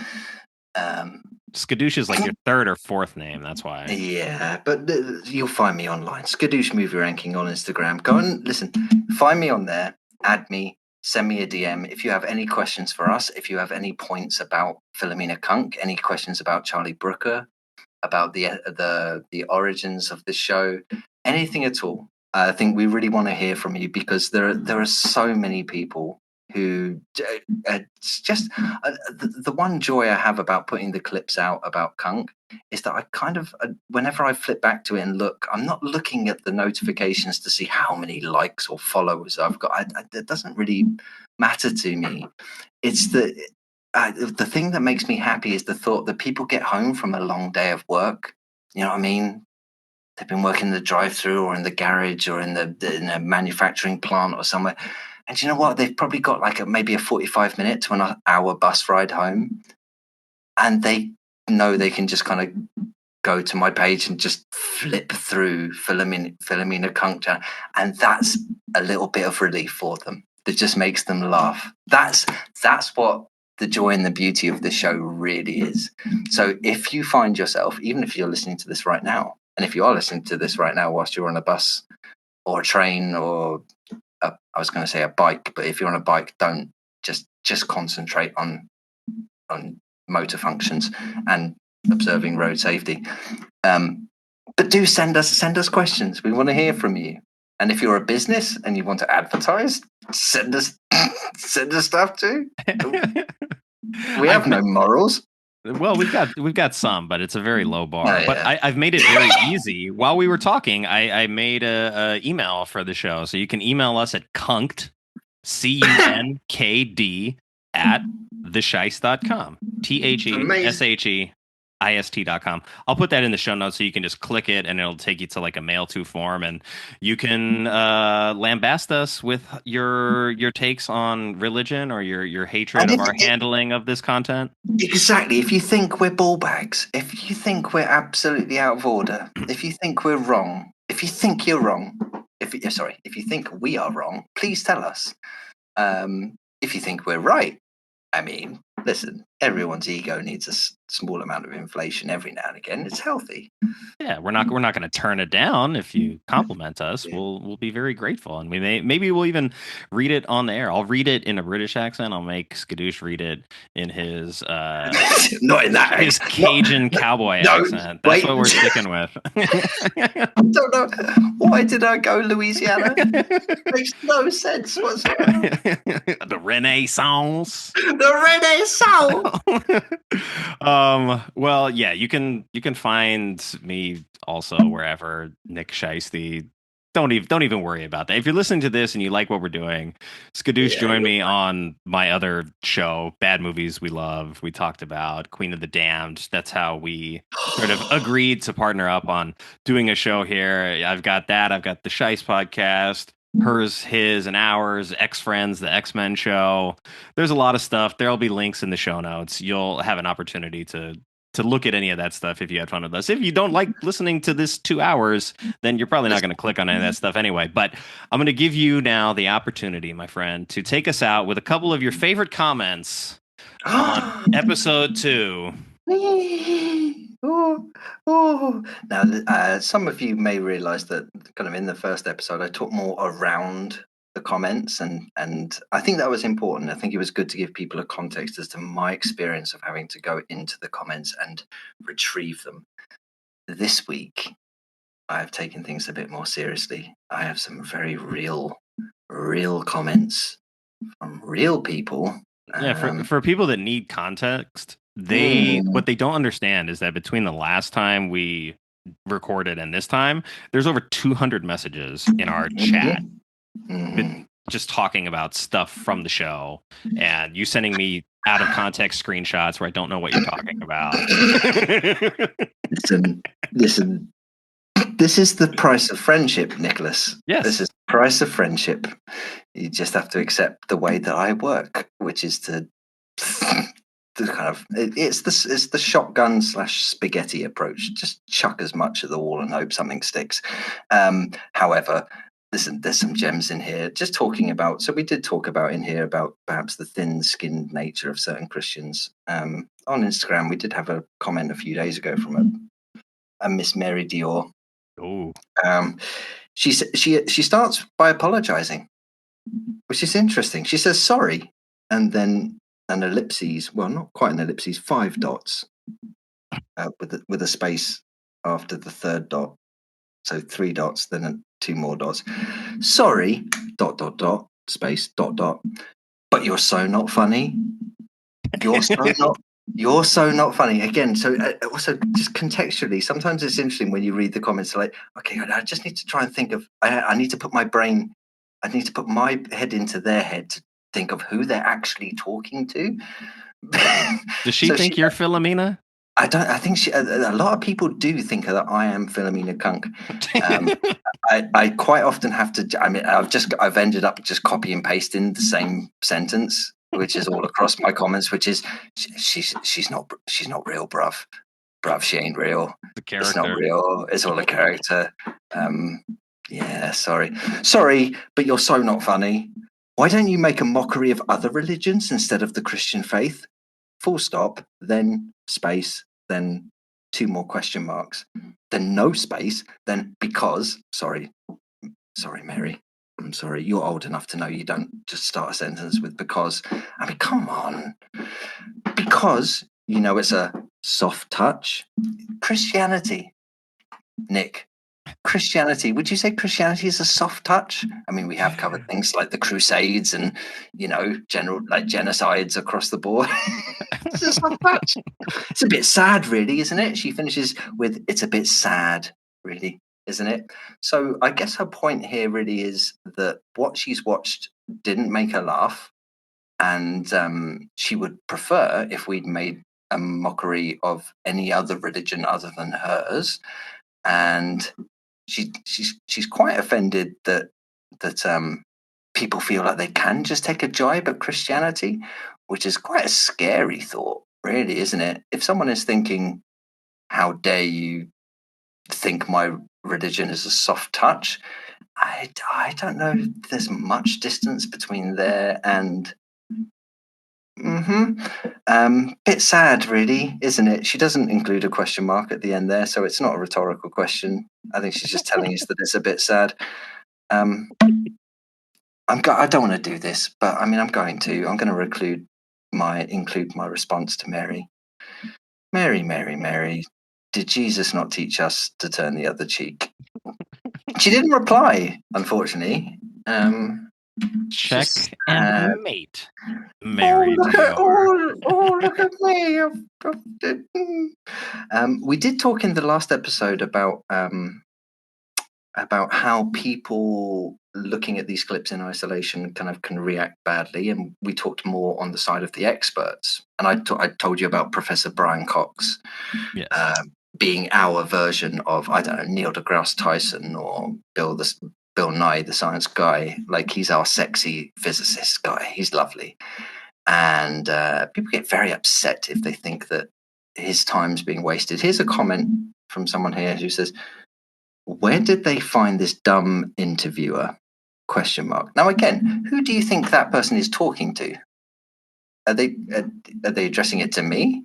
Skadooosch is like your third or fourth name. That's why. Yeah, but you'll find me online. Skadooosch Movie Ranking on Instagram. Go and listen. Find me on there. Add me. Send me a DM if you have any questions for us. If you have any points about Philomena Cunk, any questions about Charlie Brooker, about the origins of the show, anything at all. I think we really want to hear from you, because there are so many people who it's just the one joy I have about putting the clips out about Cunk is that I kind of whenever I flip back to it and look, I'm not looking at the notifications to see how many likes or followers I've got. It doesn't really matter to me. It's the thing that makes me happy is the thought that people get home from a long day of work. You know what I mean? they've been working in the drive-through or in the garage or in a manufacturing plant or somewhere. And you know what? They've probably got like maybe a 45-minute to an hour bus ride home. And they know they can just kind of go to my page and just flip through Philomena Cunk'd, and that's a little bit of relief for them. That just makes them laugh. That's what the joy and the beauty of this show really is. So if you find yourself, even if you're listening to this right now, and if you are listening to this right now whilst you're on a bus or a train or I was going to say a bike, but if you're on a bike, don't just concentrate on motor functions and observing road safety. But do send us questions. We want to hear from you. And if you're a business and you want to advertise, send us stuff too. We have no morals. Well, we've got some, but it's a very low bar. Oh, yeah. But I've made it very easy. While we were talking, I made a email for the show, so you can email us at Cunk'd, CUNKD @thesheist.com. THESHEIST.com. I'll put that in the show notes so you can just click it and it'll take you to like a mail to form, and you can lambast us with your takes on religion or your hatred of our handling of this content. Exactly. If you think we're ball bags, if you think we're absolutely out of order, if you think we're wrong, if you think you're wrong, if you think we are wrong, please tell us. If you think we're right, I mean, listen, everyone's ego needs a small amount of inflation every now and again. It's healthy. Yeah, we're not going to turn it down if you compliment us. We'll be very grateful, and maybe we'll even read it on the air. I'll read it in a British accent. I'll make Skadooosch read it in his not in that his cajun cowboy accent. That's what we're sticking with. I don't know. Why did I go Louisiana? Makes no sense whatsoever. The Renaissance. Well, yeah, you can find me also wherever Nick Shiesty. Don't even worry about that. If you're listening to this and you like what we're doing, Skadooosch joined me on my other show, Bad Movies We Love. We talked about Queen of the Damned. That's how we sort of agreed to partner up on doing a show here. I've got that. I've got the Shiest podcast. Hers, his, and ours, X-Friends, the X-Men show. There's a lot of stuff. There'll be links in the show notes. You'll have an opportunity to look at any of that stuff if you had fun with us. If you don't like listening to this 2 hours, then you're probably not going to click on any of that stuff anyway. But I'm going to give you now the opportunity, my friend, to take us out with a couple of your favorite comments on episode 2. Now, some of you may realize that kind of in the first episode, I talked more around the comments, and I think that was important. I think it was good to give people a context as to my experience of having to go into the comments and retrieve them. This week, I have taken things a bit more seriously. I have some very real comments from real people. Yeah, for people that need context, what they don't understand is that between the last time we recorded and this time, there's over 200 messages in our chat just talking about stuff from the show, and you sending me out of context screenshots where I don't know what you're talking about. Listen. This is the price of friendship, Nicholas. Yes. This is the price of friendship. You just have to accept the way that I work, which is to kind of it's the shotgun / spaghetti approach. Just chuck as much at the wall and hope something sticks. However, listen, there's some gems in here. Just talking about, so we did talk about in here about perhaps the thin-skinned nature of certain Christians. On Instagram, we did have a comment a few days ago from a Miss Mary Dior. Oh. She starts by apologizing, which is interesting. She says sorry, and then an ellipses. Well, not quite an ellipses. 5 dots with a space after the third dot. So 3 dots, then 2 more dots. Sorry, ... space ... But you're so not funny. You're so not funny. Again, so also just contextually, sometimes it's interesting when you read the comments like, okay, I just need to try and think of, I need to put my head into their head to think of who they're actually talking to. Does she think you're Philomena? I think a lot of people do think that I am Philomena Cunk. I quite often have to. I mean, I've ended up just copy and pasting the same sentence, which is all across my comments. Which is she's not real, bruv. She ain't real. It's not real. It's all a character. Yeah, sorry, but you're so not funny. Why don't you make a mockery of other religions instead of the Christian faith? Full stop. Then space. Then 2 more question marks. Then no space. Then because. Sorry, Mary. I'm sorry. You're old enough to know you don't just start a sentence with because. I mean, come on. Because it's a soft touch. Christianity, Nick. Christianity. Would you say Christianity is a soft touch? I mean, we have covered things like the Crusades and general genocides across the board. It's a soft touch. It's a bit sad, really, isn't it? She finishes with, "It's a bit sad, really, isn't it?" So I guess her point here really is that what she's watched didn't make her laugh, and she would prefer if we'd made a mockery of any other religion other than hers, and she's quite offended that people feel like they can just take a jibe at Christianity, which is quite a scary thought, really, isn't it? If someone is thinking, "How dare you think my religion is a soft touch?" I don't know if there's much distance between there and. Bit sad, really, isn't it? She doesn't include a question mark at the end there, so it's not a rhetorical question. I think she's just telling us that it's a bit sad. I don't want to do this, but I mean, I'm going to. I'm going to include my response to Mary. Mary, did Jesus not teach us to turn the other cheek? She didn't reply, unfortunately. Check and mate. Mary, look at me. We did talk in the last episode about how people looking at these clips in isolation kind of can react badly, and we talked more on the side of the experts. And I told you about Professor Brian Cox, yes. Being our version of, I don't know, Neil deGrasse Tyson or Bill Nye, the science guy. Like, he's our sexy physicist guy. He's lovely. And people get very upset if they think that his time's being wasted. Here's a comment from someone here who says, "Where did they find this dumb interviewer? Question mark." Now, again, who do you think that person is talking to? Are they addressing it to me?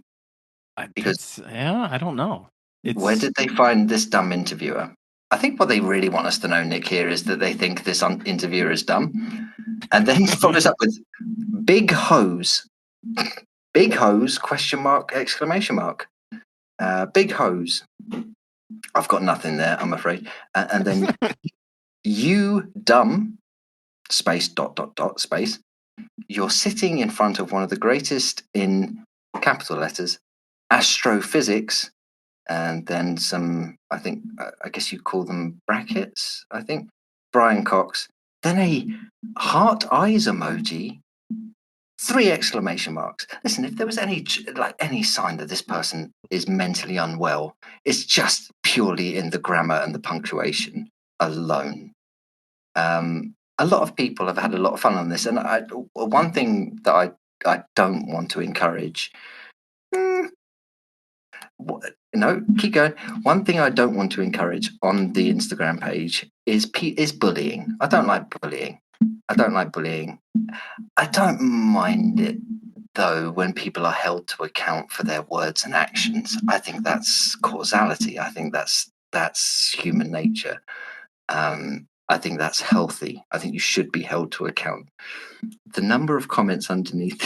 Because I don't know. Where did they find this dumb interviewer? I think what they really want us to know, Nick, here is that they think this interviewer is dumb. And then he follows up with "big hose." Big hose, question mark, exclamation mark. Big hose. I've got nothing there, I'm afraid. And then "you dumb," space, ... space. "You're sitting in front of one of the greatest in capital letters, astrophysics," and then some, I guess you call them brackets, I think, "Brian Cox," then a heart eyes emoji, 3 exclamation marks. Listen, if there was any sign that this person is mentally unwell, it's just purely in the grammar and the punctuation alone. A lot of people have had a lot of fun on this, and one thing that I don't want to encourage. No, keep going. One thing I don't want to encourage on the Instagram page is bullying. I don't like bullying. I don't mind it, though, when people are held to account for their words and actions. I think that's causality. I think that's human nature. I think that's healthy. I think you should be held to account. The number of comments underneath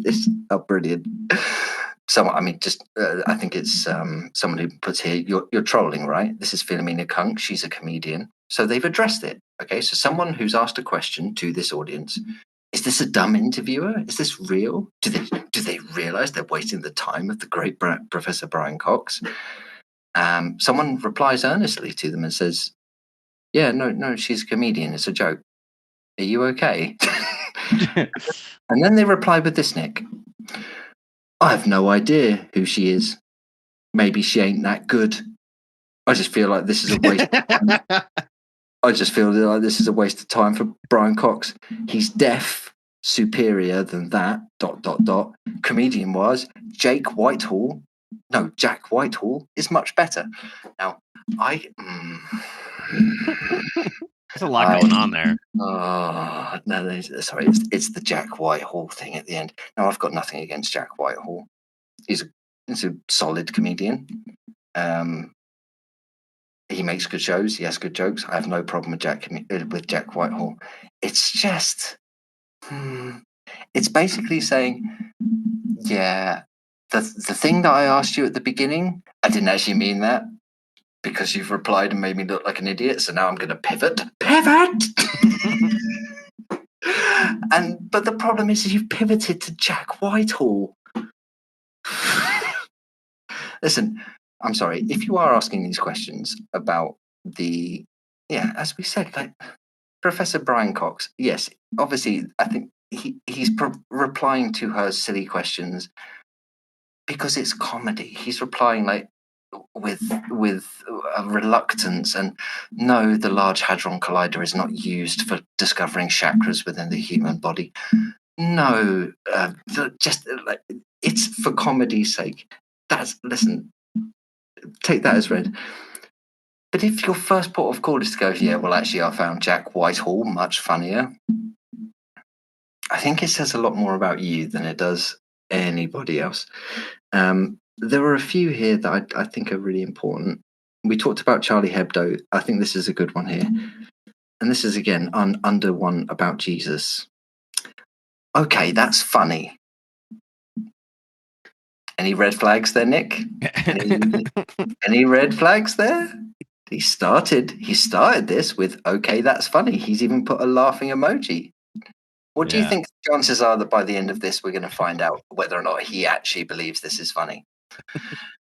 this are brilliant. Someone, I mean, I think it's someone who puts here, "You're trolling, right? This is Philomena Cunk. She's a comedian." So they've addressed it. Okay, so someone who's asked a question to this audience: is this a dumb interviewer? Is this real? Do they realize they're wasting the time of the great Professor Brian Cox? Someone replies earnestly to them and says, "Yeah, no, she's a comedian. It's a joke. Are you okay?" And then they reply with this, Nick: I have no idea who she is. Maybe she ain't that good. I just feel like this is a waste of time. I just feel like this is a waste of time for Brian Cox. He's deaf, superior than that, ... Comedian-wise, Jack Whitehall is much better. Now, There's a lot going on there. No, sorry, it's the Jack Whitehall thing at the end. Now, I've got nothing against Jack Whitehall. He's a solid comedian. He makes good shows. He has good jokes. I have no problem with Jack Whitehall. It's just, it's basically saying, yeah, the thing that I asked you at the beginning, I didn't actually mean that because you've replied and made me look like an idiot. So now I'm going to pivot. But the problem is you've pivoted to Jack Whitehall. Listen, I'm sorry. If you are asking these questions about as we said, like Professor Brian Cox, yes, obviously, I think he's replying to her silly questions because it's comedy. He's replying like with a reluctance, and no, the Large Hadron Collider is not used for discovering chakras within the human body. No, just like it's for comedy's sake. Listen, take that as read. But if your first port of call is to go, yeah, well, actually, I found Jack Whitehall much funnier, I think it says a lot more about you than it does anybody else. There are a few here that I think are really important. We talked about Charlie Hebdo. I think this is a good one here. And this is, again, under one about Jesus. Okay, that's funny. Any red flags there, Nick? Any red flags there? He started this with, okay, that's funny. He's even put a laughing emoji. What do you think the chances are that by the end of this, we're going to find out whether or not he actually believes this is funny?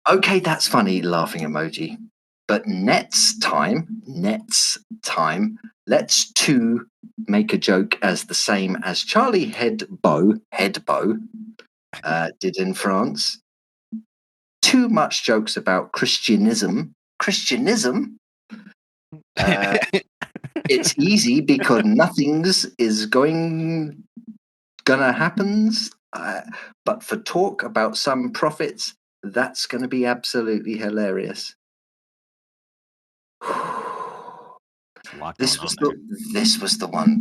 Okay, that's funny, laughing emoji. But next time, let's two make a joke as the same as Charlie Hebdo did in France. Too much jokes about Christianism. It's easy because nothing's is gonna happen. But for talk about some prophets, that's going to be absolutely hilarious. This was the one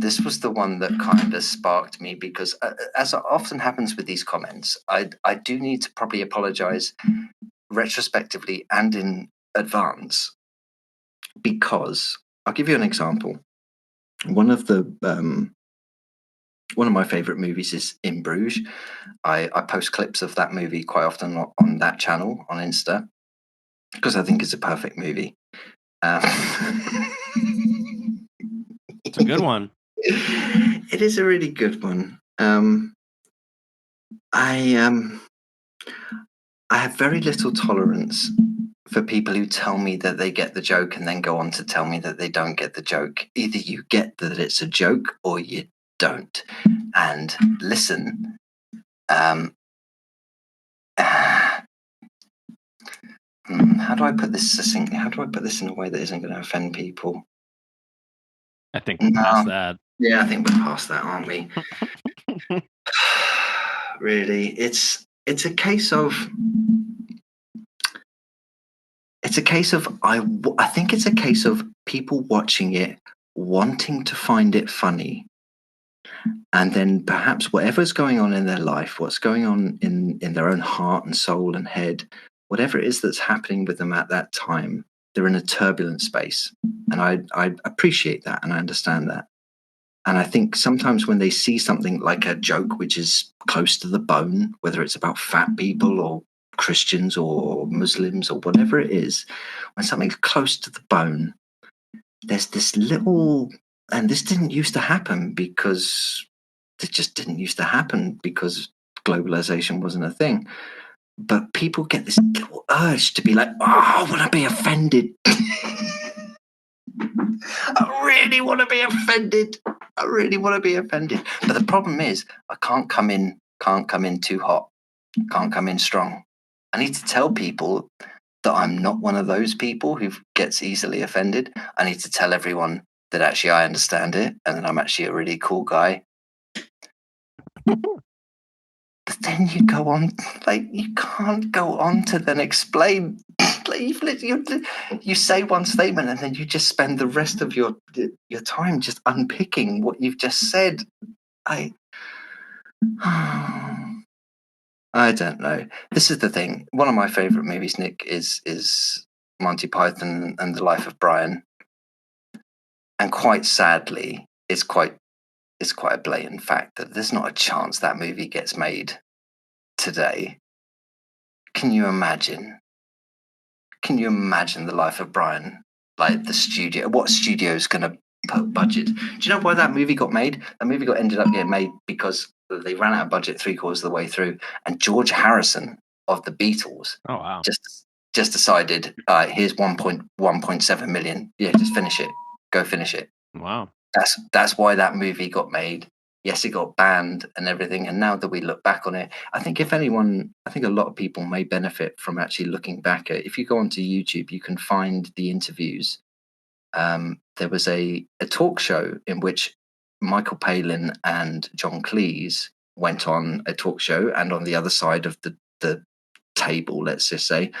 that kind of sparked me because, as often happens with these comments, I do need to probably apologize retrospectively and in advance, because I'll give you an example. One of my favorite movies is In Bruges. I post clips of that movie quite often on that channel on Insta because I think it's a perfect movie. It's a good one. It is a really good one. I have very little tolerance for people who tell me that they get the joke and then go on to tell me that they don't get the joke. Either you get that it's a joke or you don't. And listen, how do I put this succinctly? How do I put this in a way that isn't going to offend people? I think we're past that. Yeah, I think we're past that, aren't we? Really, it's a case of I think it's a case of people watching it wanting to find it funny, and then perhaps whatever's going on in their life, what's going on in their own heart and soul and head, whatever it is that's happening with them at that time, they're in a turbulent space. And I appreciate that and I understand that. And I think sometimes when they see something like a joke which is close to the bone, whether it's about fat people or Christians or Muslims or whatever it is, when something's close to the bone, there's this little, and this didn't used to happen because it just didn't used to happen because globalization wasn't a thing. But people get this little urge to be like, oh, I want to be offended. I really want to be offended. But the problem is I can't come in too hot. Can't come in strong. I need to tell people that I'm not one of those people who gets easily offended. I need to tell everyone that actually I understand it and that I'm actually a really cool guy. But then you go on, like, you can't go on to then explain. Like, you say one statement and then you just spend the rest of your time just unpicking what you've just said. I don't know. This is the thing. One of my favorite movies, Nick, is Monty Python and the Life of Brian. And quite sadly, it's quite a blatant fact that there's not a chance that movie gets made today. Can you imagine? Can you imagine the Life of Brian? Like the studio, what studio's going to put budget? Do you know why that movie got made? That movie ended up getting made because they ran out of budget 3/4 of the way through, and George Harrison of the Beatles, Oh wow, just decided, here's 1.7 million. Yeah, just finish it. Go finish it. wow. That's why that movie got made. Yes, it got banned and everything. And now that we look back on it, I think a lot of people may benefit from actually looking back at. If you go onto YouTube, you can find the interviews. There was a talk show in which Michael Palin and John Cleese went on a talk show, and on the other side of the table, let's just say,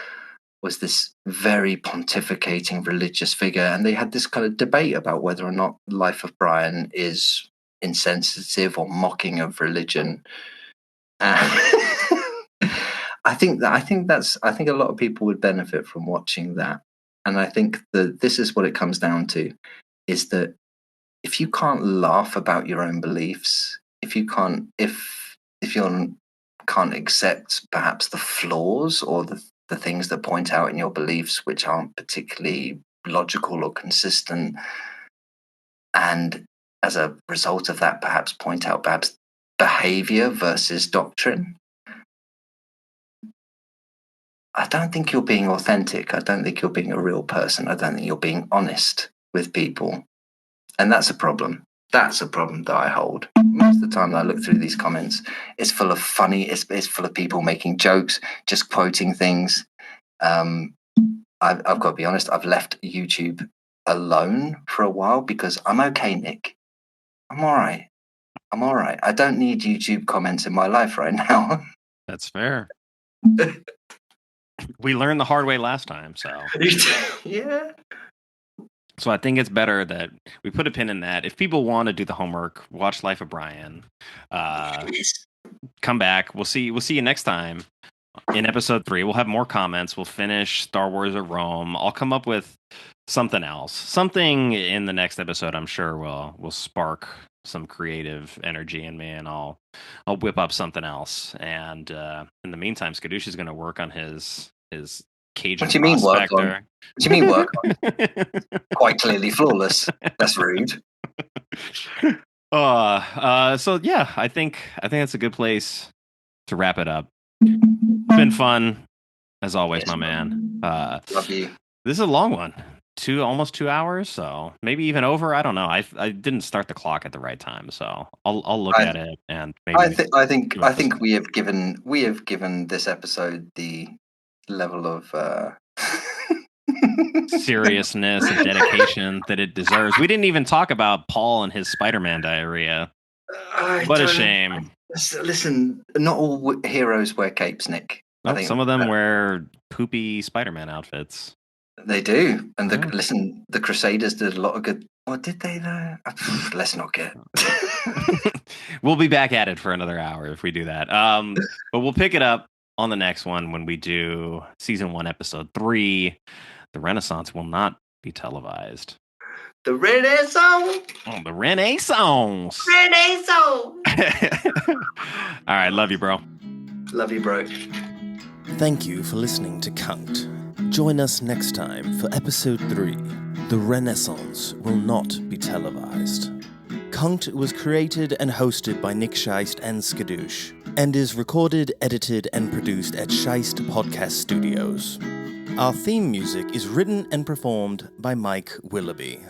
was this very pontificating religious figure, and they had this kind of debate about whether or not Life of Brian is insensitive or mocking of religion. I think a lot of people would benefit from watching that, and I think that this is what it comes down to: is that if you can't laugh about your own beliefs, if you can't accept perhaps the flaws or the things that point out in your beliefs which aren't particularly logical or consistent, and as a result of that perhaps point out behavior versus doctrine, I don't think you're being authentic. I don't think you're being a real person. I don't think you're being honest with people. And that's a problem. That's a problem that I hold. Most of the time that I look through these comments, it's full of it's full of people making jokes, just quoting things. I've got to be honest, I've left YouTube alone for a while because I'm okay, Nick. I'm all right. I don't need YouTube comments in my life right now. That's fair. We learned the hard way last time, so. Yeah. So I think it's better that we put a pin in that. If people want to do the homework, watch Life of Brian. Come back. We'll see you next time in episode 3. We'll have more comments. We'll finish Star Wars or Rome. I'll come up with something else. Something in the next episode I'm sure will spark some creative energy in me, and I'll whip up something else. And in the meantime, Skadooosch is going to work on his cajun. What do you mean work on? What do you mean work on? Quite clearly flawless. That's rude. So yeah, I think that's a good place to wrap it up. It's been fun as always, yes, my man. Love you. This is a long one. Almost 2 hours, so maybe even over. I don't know. I didn't start the clock at the right time, so I'll look at it and maybe. I think we have given this episode the level of seriousness and dedication that it deserves. We didn't even talk about Paul and his Spider-Man diarrhea. What a shame. Listen, not all heroes wear capes, Nick. I think some of them wear poopy Spider-Man outfits. They do. And the Crusaders did a lot of good. What did they though? Let's not get. We'll be back at it for another hour if we do that. But we'll pick it up on the next one when we do season 1, episode 3. The Renaissance will not be televised. The Renaissance. Oh, the Renaissance. All right, love you, bro. Love you, bro. Thank you for listening to Cunk'd. Join us next time for episode 3. The Renaissance will not be televised. Cunk'd was created and hosted by Nick Scheist and Skadooosch, and is recorded, edited, and produced at Scheist Podcast Studios. Our theme music is written and performed by Mike Willoughby.